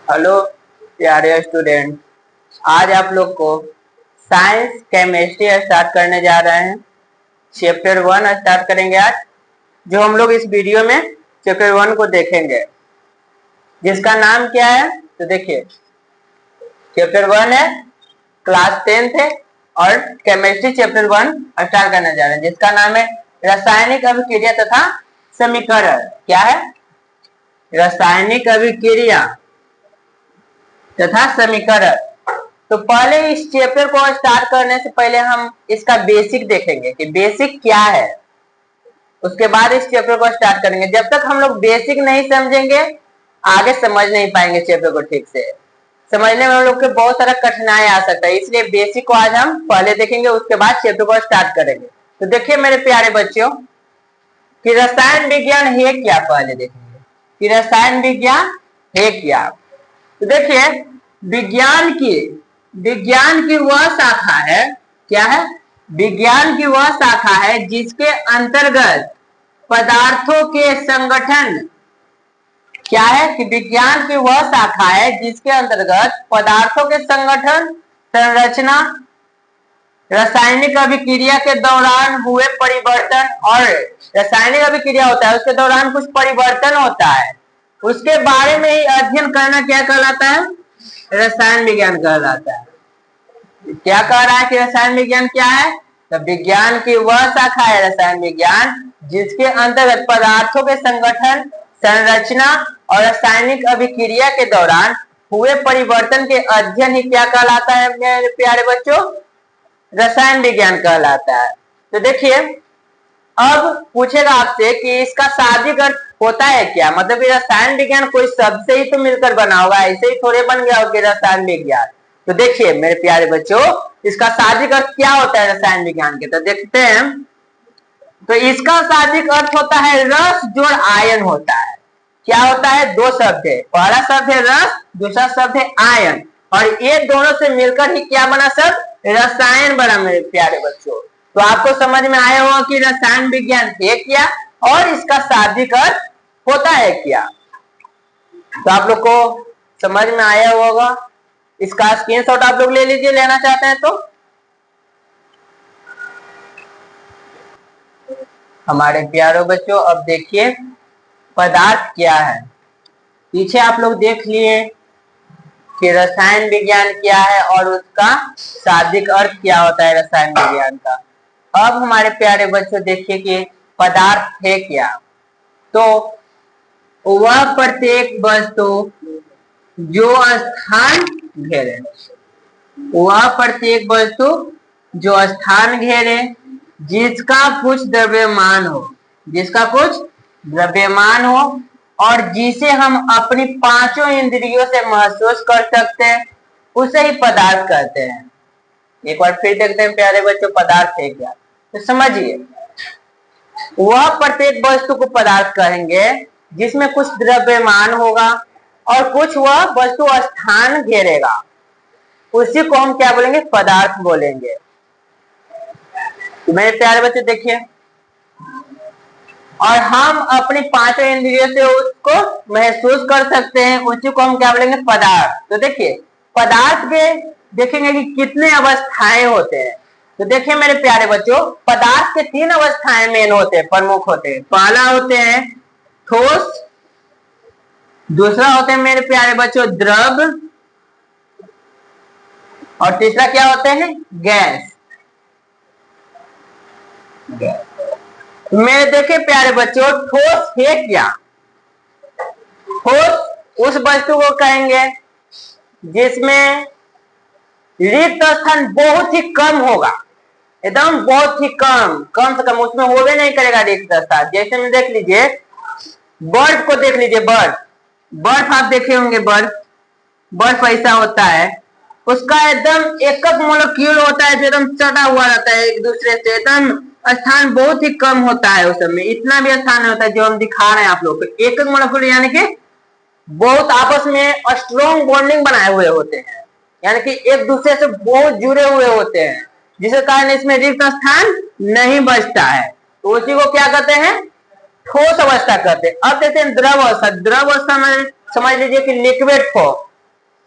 Hello प्यारे student, आज आप लोग को साइंस केमिस्ट्री स्टार्ट करने जा रहे हैं। चैप्टर 1 स्टार्ट करेंगे आज, जो हम लोग इस वीडियो में चैप्टर 1 को देखेंगे, जिसका नाम क्या है। तो देखिए, चैप्टर 1 है, क्लास 10th है और केमिस्ट्री चैप्टर 1 स्टार्ट करने जा रहे हैं, जिसका नाम है रासायनिक अभिक्रिया तथा समीकरण। क्या है? रासायनिक अभिक्रिया तथा समीकरण। तो पहले इस चैप्टर को स्टार्ट करने से पहले हम इसका बेसिक देखेंगे कि बेसिक क्या है, उसके बाद इस चैप्टर को स्टार्ट करेंगे। जब तक हम लोग बेसिक नहीं समझेंगे आगे समझ नहीं पाएंगे चैप्टर को। ठीक से समझने में हम लोग के बहुत सारा कठिनाई आ सकता है, इसलिए बेसिक को आज हम पहले देखेंगे, उसके बाद चैप्टर को स्टार्ट करेंगे। तो देखिए मेरे प्यारे बच्चों कि रसायन विज्ञान है क्या, पहले देखेंगे कि रसायन विज्ञान है क्या। तो देखिए, विज्ञान की वह शाखा है, क्या है? विज्ञान की वह शाखा है जिसके अंतर्गत पदार्थों के संगठन, क्या है कि विज्ञान की वह शाखा है जिसके अंतर्गत पदार्थों के संगठन, संरचना, रासायनिक अभिक्रिया के दौरान हुए परिवर्तन, और रासायनिक अभिक्रिया होता है उसके दौरान कुछ परिवर्तन होता है, उसके बारे में ही अध्ययन करना क्या कहलाता है? रसायन विज्ञान कहलाता है। क्या कह रहा है कि रसायन विज्ञान क्या है? तो विज्ञान की वह शाखा है रसायन विज्ञान जिसके अंतर्गत पदार्थों के संगठन, संरचना और रासायनिक अभिक्रिया के दौरान हुए परिवर्तन के अध्ययन ही क्या कहलाता है मेरे प्यारे बच्चों? रसायन विज्ञान कहलाता है। तो देखिए, अब पूछेगा आपसे कि इसका शाब्दिक अर्थ होता है क्या, मतलब कि रसायन विज्ञान कोई शब्द से ही तो मिलकर बना होगा, ऐसे ही थोड़े बन गया होगा रसायन विज्ञान। तो देखिए मेरे प्यारे बच्चों, इसका शाब्दिक अर्थ क्या होता है रसायन विज्ञान के, तो देखते हैं। तो इसका शाब्दिक अर्थ होता है रस जोड़ आयन होता है। क्या होता है? दो शब्द है, पहला शब्द है रस, दूसरा शब्द है आयन, और ये दोनों से मिलकर ही क्या बना शब्द? रसायन बना मेरे प्यारे बच्चों। तो आपको समझ में आया होगा कि रसायन विज्ञान है क्या और इसका शाब्दिक अर्थ होता है क्या। तो आप लोग को समझ में आया होगा। इसका स्क्रीनशॉट आप लोग ले लीजिए, लेना चाहते हैं तो। हमारे प्यारे बच्चों, अब देखिए पदार्थ क्या है। पीछे आप लोग देख लिए कि रसायन विज्ञान क्या है और उसका शाब्दिक अर्थ क्या होता है रसायन विज्ञान का। अब हमारे प्यारे बच्चों देखिए कि पदार्थ है क्या। तो वह प्रत्येक वस्तु जो स्थान घेरे, वह प्रत्येक वस्तु जो स्थान घेरे, जिसका कुछ द्रव्यमान हो, जिसका कुछ द्रव्यमान हो और जिसे हम अपनी पांचों इंद्रियों से महसूस कर सकते हैं, उसे ही पदार्थ कहते हैं। एक बार फिर देखते हैं प्यारे बच्चों पदार्थ है क्या। तो समझिए, वह प्रत्येक वस्तु को पदार्थ कहेंगे जिसमें कुछ द्रव्यमान होगा और कुछ वह वस्तु स्थान घेरेगा, उसी को हम क्या बोलेंगे? पदार्थ बोलेंगे। तो मेरे प्यारे बच्चे देखिए, और हम अपनी पांचों इंद्रियों से उसको महसूस कर सकते हैं, उसी को हम क्या बोलेंगे? पदार्थ। तो देखिए पदार्थ के देखेंगे कि कितने अवस्थाएं होते हैं। तो देखिए मेरे प्यारे बच्चों, पदार्थ के 3 अवस्थाएं मेन होते हैं, प्रमुख होते हैं। पहला होते हैं ठोस, दूसरा होते हैं मेरे प्यारे बच्चों द्रव, और तीसरा क्या होते हैं? गैस। मेरे देखे प्यारे बच्चों, ठोस है क्या? ठोस उस वस्तु को कहेंगे जिसमें रिक्त स्थान बहुत ही कम होगा, एकदम बहुत ही कम से कम, उसमें होवे नहीं करेगा रिक्त स्थान। जैसे में देख लीजिए, बर्फ को देख लीजिए, बर्फ आप देखे होंगे, बर्फ ऐसा होता है, उसका एकदम एक मोलेक्यूल होता है जो एकदम चढ़ा हुआ रहता है एक दूसरे से, एकदम स्थान बहुत ही कम होता है उस समय, इतना भी स्थान होता है जो हम दिखा रहे हैं आप लोग को। एक मोलेक्यूल यानी कि बहुत आपस में स्ट्रॉन्ग बॉन्डिंग बनाए हुए होते हैं, यानी कि एक दूसरे से बहुत जुड़े हुए होते हैं, जिसके कारण इसमें रिक्त स्थान नहीं बचता है। तो उसी को क्या कहते हैं? ठोस अवस्था कहते हैं। अब देखते हैं द्रव अवस्था। द्रव अवस्था में समझ लीजिए कि लिक्विड फॉर्म,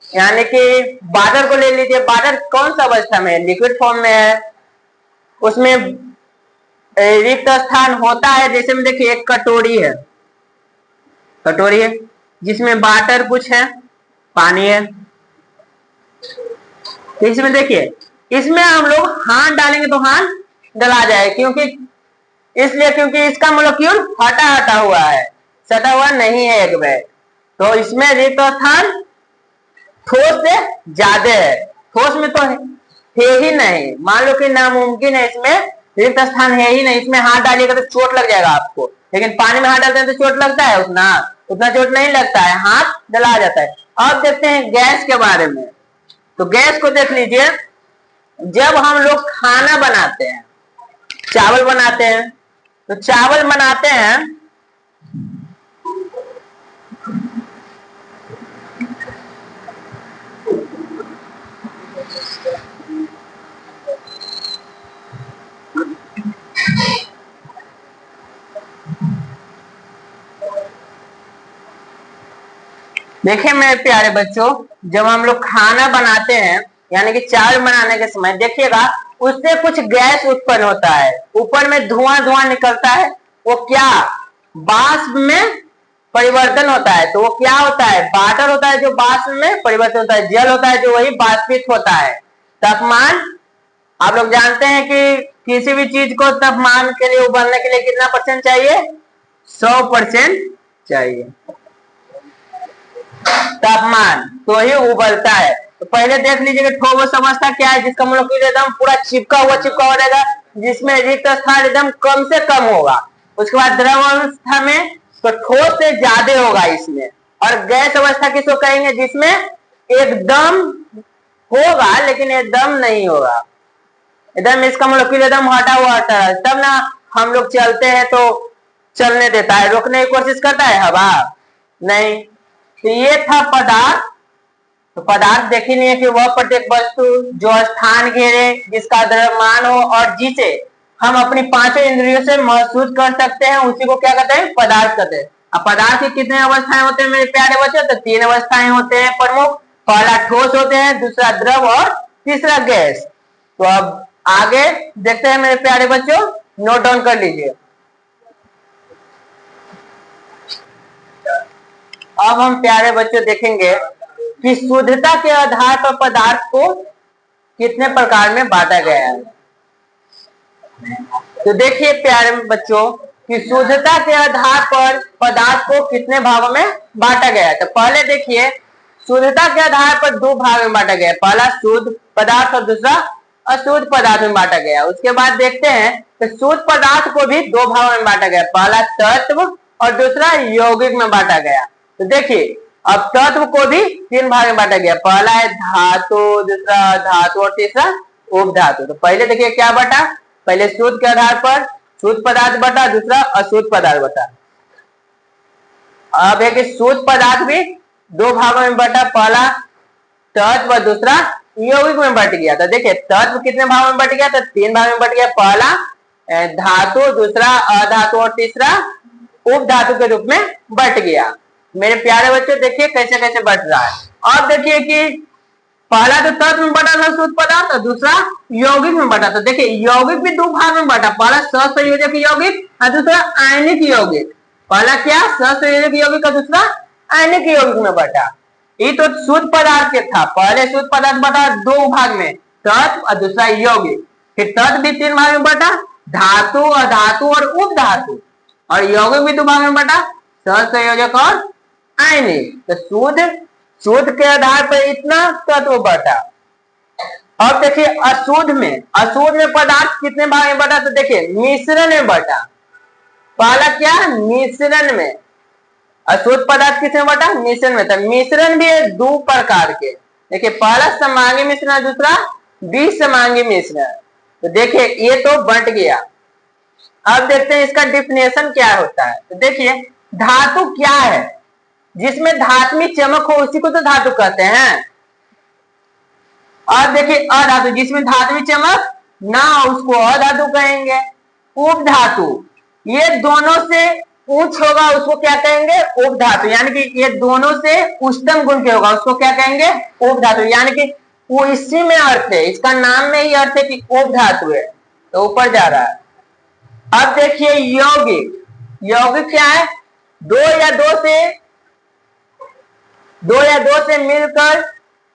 यानी कि वाटर को ले लीजिए। वाटर कौन सा अवस्था में है? लिक्विड फॉर्म में है। उसमें रिक्त स्थान होता है। जैसे में देखिए एक कटोरी है, कटोरी है जिसमें वाटर कुछ है, पानी है। तो इसमें देखिए, इसमें हम लोग हाथ डालेंगे तो हाथ डला जाए, क्योंकि इसलिए क्योंकि इसका मोलेक्यूल हटा हटा हुआ है, सटा हुआ नहीं है एक बैग। तो इसमें रिक्त स्थान ठोस से ज्यादा है। ठोस में तो है ही नहीं, मान लो कि नामुमकिन है, इसमें रिक्त स्थान है ही नहीं। इसमें हाथ डालिएगा तो चोट लग जाएगा आपको, लेकिन पानी में हाथ डालते हैं तो चोट लगता है, उतना उतना चोट नहीं लगता है, हाथ डला जाता है। अब देखते हैं गैस के बारे में। तो गैस को देख लीजिए, जब हम लोग खाना बनाते हैं, चावल बनाते हैं, तो चावल बनाते हैं देखिए मेरे प्यारे बच्चों, जब हम लोग खाना बनाते हैं यानी कि चावल बनाने के समय देखिएगा, उससे कुछ गैस उत्पन्न होता है, ऊपर में धुआं धुआं निकलता है। वो क्या, वाष्प में परिवर्तन होता है। तो वो क्या होता है? वाटर होता है जो वाष्प में परिवर्तन होता है, जल होता है जो वही वाष्पित होता है। तापमान आप लोग जानते हैं कि किसी भी चीज को तापमान के लिए उबलने के लिए कितना % चाहिए? 100% चाहिए तापमान, तो ही उबलता है। तो पहले देख लीजिए कि ठोस अवस्था क्या है, जिसका मोलेक्यूल एकदम पूरा चिपका हुआ रहेगा, जिसमें रिक्त स्थान एकदम कम से कम होगा। उसके बाद द्रव अवस्था में तो ठोस से ज्यादा होगा इसमें। और गैस अवस्था किसको कहेंगे? जिसमें एकदम होगा लेकिन एकदम नहीं होगा, एकदम इसका मोलेक्यूल एकदम हटा हुआ होता है, तब ना हम लोग चलते हैं तो चलने देता है, रोकने की कोशिश करता है हवा नहीं। तो ये था पदार्थ। तो पदार्थ देखी नहीं है कि वह प्रत्येक वस्तु जो स्थान घेरे, जिसका द्रव्यमान हो और जिसे हम अपनी पांचों इंद्रियों से महसूस कर सकते हैं, उसी को क्या कहते हैं? पदार्थ कहते हैं। अब पदार्थ की कितने अवस्थाएं होते हैं मेरे प्यारे बच्चों? तो 3 अवस्थाएं होते हैं प्रमुख। पहला ठोस होते हैं, दूसरा द्रव और तीसरा गैस। तो अब आगे देखते हैं मेरे प्यारे बच्चों, नोट डाउन कर लीजिए। अब हम प्यारे बच्चों देखेंगे कि शुद्धता के आधार पर पदार्थ को कितने प्रकार में बांटा गया है। तो देखिए प्यारे बच्चों कि शुद्धता के आधार पर पदार्थ को कितने भागों में बांटा गया है। तो पहले देखिए, शुद्धता के आधार पर 2 भाग में बांटा गया है, पहला शुद्ध पदार्थ और दूसरा अशुद्ध पदार्थ में बांटा गया। उसके बाद देखते हैं कि शुद्ध पदार्थ को भी 2 भागों में बांटा गया, पहला तत्व और दूसरा यौगिक में बांटा गया। तो देखिए, अब तत्व को भी 3 भाग में बांटा गया, पहला है धातु, दूसरा धातु और तीसरा उपधातु। तो पहले देखिए क्या बटा, पहले शुद्ध के आधार पर शुद्ध पदार्थ बटा, दूसरा अशुद्ध पदार्थ बटा। अब है कि शुद्ध पदार्थ भी 2 भागों में बटा, पहला तत्व और दूसरा यौगिक में बट गया। तो देखिए तत्व कितने भागों में बट गया? तो 3 भाग में बट गया, पहला धातु, दूसरा अधातु और तीसरा उपधातु के रूप में बट गया। मेरे प्यारे बच्चों देखिए कैसे कैसे बट रहा है। अब देखिए कि पहला तो तत्व में बटा था शुद्ध पदार्थ और दूसरा यौगिक में बटा। तो देखिए यौगिक भी 2 भाग में बटा, पहला सहसंयोजक यौगिक और दूसरा आयनिक यौगिक। पहला क्या? सहसंयोजक यौगिक और दूसरा आयनिक यौगिक में बटा। ये तो शुद्ध पदार्थ के था, पहले शुद्ध पदार्थ बटा 2 भाग में, तत्व और दूसरा यौगिक। फिर तत्व भी 3 भाग में बटा, धातु, अधातु और उपधातु। और यौगिक भी 2 भाग में बटा, सहसंयोजक और आयनिक। तो शुद्ध के आधार पर इतना तत्व बटा। अब देखिए अशुद्ध में पदार्थ कितने भाग में बटा? तो देखिए मिश्रण में बटा। पहला क्या? मिश्रण में। अशुद्ध पदार्थ किसमें बटा? मिश्रण में। तो मिश्रण भी है 2 प्रकार के, देखिए पहला समांगी मिश्रण, दूसरा विसमांगी मिश्रण। तो देखिए ये तो बंट गया। अब देखते हैं इसका डिफिनेशन क्या होता है। तो देखिए धातु क्या है? जिसमें धात्मी चमक हो उसी को तो धातु कहते हैं। और देखिए अधातु, जिसमें धात्मी चमक ना हो उसको अधातु कहेंगे। उपधातु, ये दोनों से उच्च होगा उसको क्या कहेंगे, उपधातु, यानी कि ये दोनों से उच्चतम गुण के होगा उसको क्या कहेंगे, उपधातु, यानी कि वो इसी में अर्थ है, इसका नाम में ही अर्थ है कि उपधातु है, तो ऊपर जा रहा है। अब देखिए यौगिक, यौगिक क्या है, दो या दो से मिलकर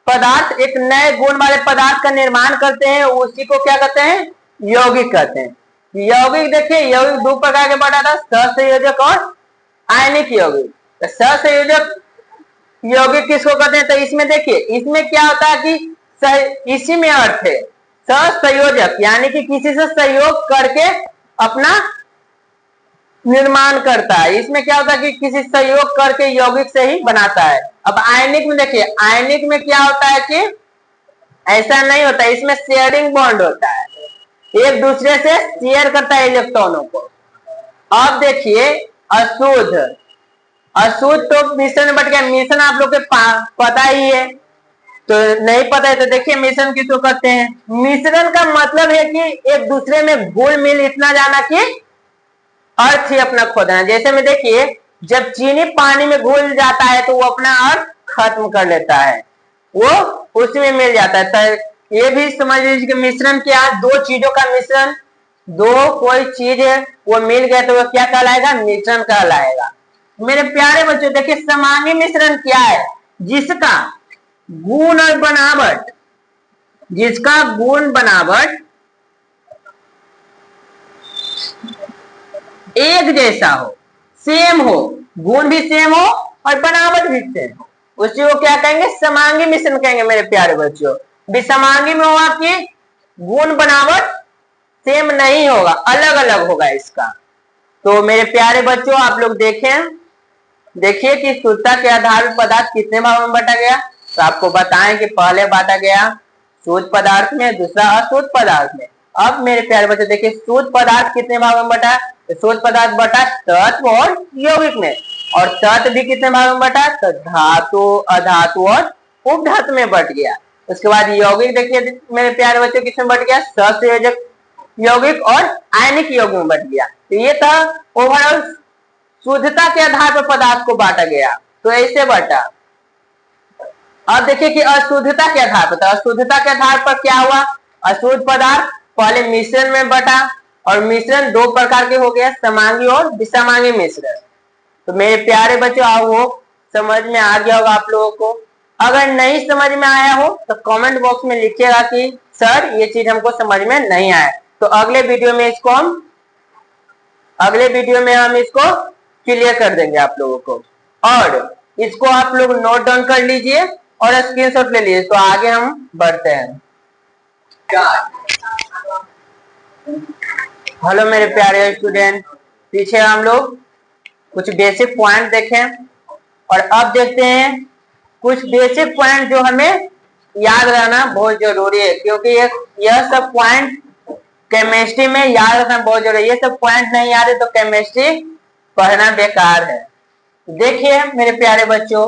पदार्थ एक नए गुण वाले पदार्थ का निर्माण करते हैं, उसी को क्या कहते हैं, यौगिक कहते हैं। यौगिक देखिए, यौगिक दो प्रकार के बांटा था, सहसंयोजक और आयनिक यौगिक। तो सहसंयोजक यौगिक किसको कहते हैं, तो इसमें देखिए, इसमें क्या होता है कि इसी में अर्थ है सहसंयोजक, यानी कि किसी से सहयोग करके अपना निर्माण करता है। इसमें क्या होता है कि किसी सहयोग करके यौगिक से ही बनाता है। अब आयनिक में देखिए, आयनिक में क्या होता है कि ऐसा नहीं होता, इसमें शेयरिंग बॉन्ड होता है, एक दूसरे से शेयर करता है इलेक्ट्रॉनों को। अब देखिए अशुद्ध, अशुद्ध तो मिश्रण में बट गया, मिश्रण आप लोग के पता ही है, तो नहीं पता है तो देखिए मिश्रण किसको कहते हैं। मिश्रण का मतलब है कि एक दूसरे में घुल मिल इतना जाना कि अर्थ ही अपना खो देना। जैसे में देखिए, जब चीनी पानी में घुल जाता है तो वो अपना अर्थ खत्म कर लेता है, वो उसी में मिल जाता है। तो ये भी समझ लीजिए कि मिश्रण क्या है, दो चीजों का मिश्रण, दो कोई चीज है वो मिल गए तो वो क्या कहलाएगा, मिश्रण कहलाएगा। मेरे प्यारे बच्चों देखिए, समांगी मिश्रण क्या है, जिसका गुण और बनावट, जिसका गुण बनावट एक जैसा हो, सेम हो, गुण भी सेम हो और बनावट भी सेम हो, उसी को क्या कहेंगे, समांगी मिश्रण कहेंगे। मेरे प्यारे बच्चों, विसमांगी में होगा कि गुण बनावट सेम नहीं होगा, अलग अलग होगा इसका। तो मेरे प्यारे बच्चों आप लोग देखें, देखिए कि शुद्धता के आधार पर पदार्थ कितने भागों में बांटा गया। तो आपको बताएं कि पहले बांटा गया शुद्ध पदार्थ में, दूसरा अशुद्ध पदार्थ में। अब मेरे प्यारे बच्चों देखिए, शुद्ध पदार्थ कितने भागों में बटा, तो शुद्ध पदार्थ बटा तत्व और यौगिक में, और तत्व भी कितने भागों में बटा, तो धातु, अधातु और उपधातु में बट गया। उसके बाद यौगिक देखिए मेरे प्यारे बच्चों किसमें बट गया, सहसंयोजक यौगिक और आयनिक यौगिक में बट गया। तो ये था ओवरऑल शुद्धता के आधार पर पदार्थ को बांटा गया, तो ऐसे बटा। अब देखिए कि अशुद्धता के आधार पर, तो अशुद्धता के आधार पर क्या हुआ, अशुद्ध पदार्थ पहले मिश्रण में बटा, और मिश्रण दो प्रकार के हो गए, समांगी और विसमांगी मिश्रण। तो मेरे प्यारे बच्चों आप वो समझ में आ गया होगा आप लोगों को। अगर नहीं समझ में आया हो तो कमेंट बॉक्स में लिखिएगा कि सर ये चीज हमको समझ में नहीं आया, तो अगले वीडियो में इसको क्लियर कर देंगे आप लोगों को। और इसको आप लोग नोट डाउन कर लीजिए और स्क्रीनशॉट ले लीजिए, तो आगे हम बढ़ते हैं। हेलो मेरे प्यारे स्टूडेंट, पीछे हम लोग कुछ बेसिक पॉइंट देखें, और अब देखते हैं कुछ बेसिक पॉइंट जो हमें याद रहना बहुत जरूरी है, क्योंकि यह सब पॉइंट केमिस्ट्री में याद रखना बहुत जरूरी है। ये सब पॉइंट नहीं याद है तो केमिस्ट्री पढ़ना बेकार है। देखिए मेरे प्यारे बच्चों,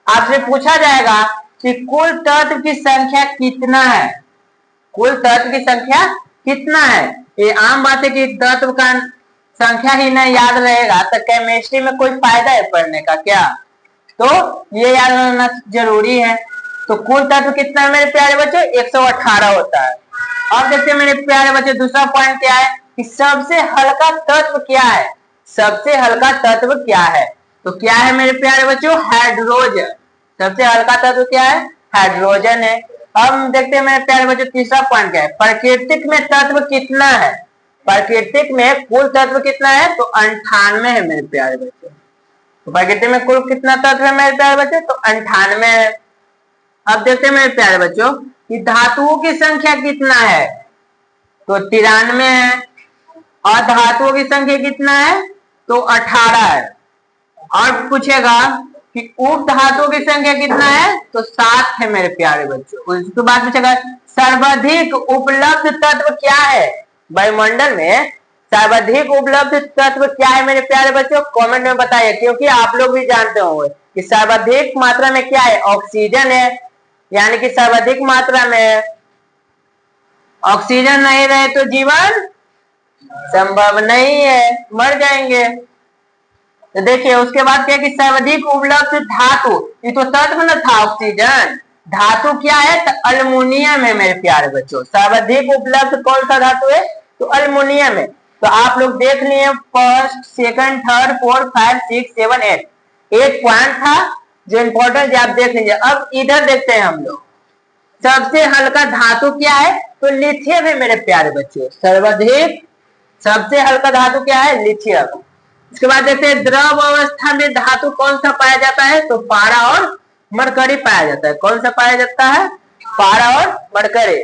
आपसे पूछा जाएगा कि कुल तत्व की संख्या कितना है, कुल तत्व की संख्या कितना है। ये आम बात है कि तत्व का संख्या ही नहीं याद रहेगा तो केमिस्ट्री में कोई फायदा है पढ़ने का क्या, तो ये याद रहना जरूरी है। तो कुल तत्व कितना है मेरे प्यारे बच्चों, 118 होता है। अब देखते हैं मेरे प्यारे बच्चों दूसरा पॉइंट क्या है कि सबसे हल्का तत्व क्या है, सबसे हल्का तत्व क्या है, तो क्या है मेरे प्यारे बच्चों, हाइड्रोजन। सबसे हल्का तत्व क्या है, हाइड्रोजन है। अब देखते हैं मेरे प्यारे बच्चों तीसरा पॉइंट क्या है, प्राकृतिक में तत्व कितना है, प्राकृतिक में कुल तत्व कितना है, तो 98 है मेरे प्यारे बच्चों। तो प्रकृति में कुल कितना तत्व है मेरे प्यारे बच्चों, तो 98 है। अब देखते हैं मेरे प्यारे बच्चों कि धातुओं की संख्या कितना है, तो 93 है, और धातुओं की संख्या कितना है, तो 18 है। और पूछेगा कि उप धातुओं की संख्या कितना है, तो 7 है मेरे प्यारे बच्चों। उसके बाद पूछेगा सर्वाधिक उपलब्ध तत्व क्या है, वायुमंडल में सर्वाधिक उपलब्ध तत्व क्या है मेरे प्यारे बच्चों, कमेंट में बताइए, क्योंकि आप लोग भी जानते होंगे कि सर्वाधिक मात्रा में क्या है, ऑक्सीजन है, यानी कि सर्वाधिक मात्रा में ऑक्सीजन नहीं रहे तो जीवन संभव नहीं है, मर जाएंगे। तो देखिए उसके बाद क्या कि सर्वाधिक उपलब्ध धातु, ये तो तत्व न था ऑक्सीजन, धातु क्या है तो अल्युमिनियम है मेरे प्यारे बच्चों। सर्वाधिक उपलब्ध कौन सा धातु है तो अल्युमिनियम है। तो आप लोग देख लिए फर्स्ट सेकंड थर्ड फोर्थ 5 6 7 8 एक पॉइंट था जो इंपॉर्टेंट आप देख लीजिए। अब इधर देखते हैं हम लोग, सबसे हल्का धातु क्या है तो लिथियम है मेरे प्यारे बच्चों। सर्वाधिक सबसे हल्का धातु क्या है लिथियम। इसके बाद देखते हैं द्रव अवस्था में धातु कौन सा पाया जाता है तो पारा और मरकरी पाया जाता है। कौन सा पाया जाता है पारा और मरकरी।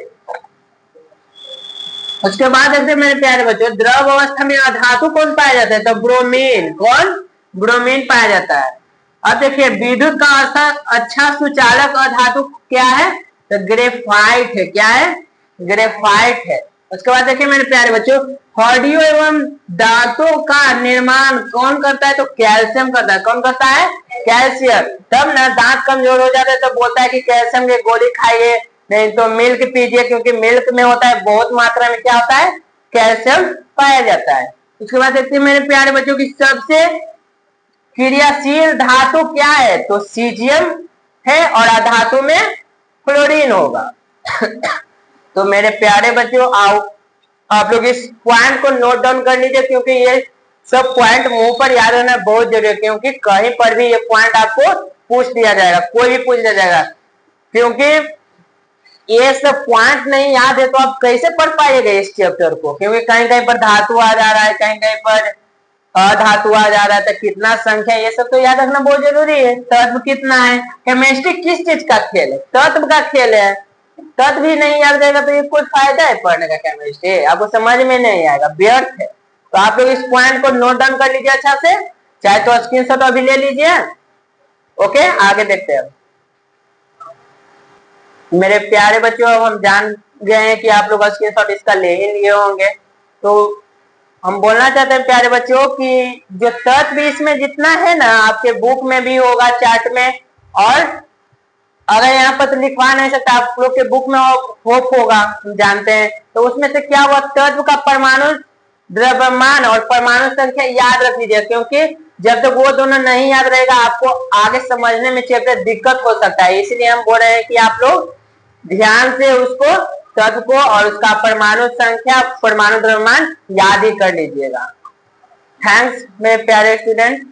उसके बाद देखते हैं मेरे प्यारे बच्चों द्रव अवस्था में धातु कौन पाया जाता है तो ब्रोमीन। कौन ब्रोमीन पाया जाता है। अब देखिए विद्युत का अच्छा सुचालक अधातु क्या है तो ग्रेफाइट है। क्या है ग्रेफाइट है। उसके बाद देखिए मेरे प्यारे बच्चों हड्डियों एवं दांतों का निर्माण कौन करता है तो कैल्शियम करता है। कौन करता है कैल्शियम। तब ना दांत कमजोर हो जाता है तो बोलता है कि कैल्शियम की गोली खाइए, नहीं तो मिल्क पीजिए, क्योंकि मिल्क में होता है बहुत मात्रा में क्या होता है कैल्शियम पाया जाता है। उसके बाद देखते हैं मेरे प्यारे बच्चों की सबसे क्रियाशील धातु क्या है तो सीजियम है और अधातु में क्लोरीन होगा। तो मेरे प्यारे बच्चों आओ आप लोग इस पॉइंट को नोट डाउन कर लीजिए, क्योंकि ये सब पॉइंट मुंह पर याद रहना बहुत जरूरी है, क्योंकि कहीं पर भी ये पॉइंट आपको पूछ दिया जाएगा, कोई भी पूछ दिया जाएगा। क्योंकि ये सब पॉइंट नहीं याद है तो आप कैसे पढ़ पाएंगे इस चैप्टर को, क्योंकि कहीं कहीं पर धातु आ जा रहा है, कहीं कहीं पर अधातु आ जा रहा है, तो कितना संख्या ये सब तो याद रखना बहुत जरूरी है। तत्व कितना है, केमिस्ट्री किस चीज का खेल है तत्व का खेल है। तत्व भी नहीं याद रहेगा तो ये कोई फायदा है पढ़ने का, केमिस्ट्री आपको समझ में नहीं आएगा, व्यर्थ है। तो आप लोग इस पॉइंट को नोट डाउन कर लीजिए अच्छा से, चाहे तो स्क्रीनशॉट अभी ले लीजिए। ओके आगे देखते हैं। मेरे प्यारे बच्चों अब हम जान गए हैं कि आप लोग स्क्रीनशॉट इसका ले ही लिए होंगे। तो हम बोलना चाहते हैं प्यारे बच्चों कि जो तत्व इसमें जितना है ना आपके बुक में भी होगा चार्ट में, और अगर यहाँ पर तो लिखवा नहीं सकता, आप लोग के बुक में होप होगा हम जानते हैं। तो उसमें से क्या हुआ तत्व का परमाणु द्रव्यमान और परमाणु संख्या याद रख लीजिए, क्योंकि जब तक वो दोनों नहीं याद रहेगा आपको आगे समझने में चैप्टर दिक्कत हो सकता है। इसलिए हम बोल रहे हैं कि आप लोग ध्यान से उसको तत्व को और उसका परमाणु संख्या परमाणु द्रव्यमान याद ही कर लीजिएगा। थैंक्स मेरे प्यारे स्टूडेंट।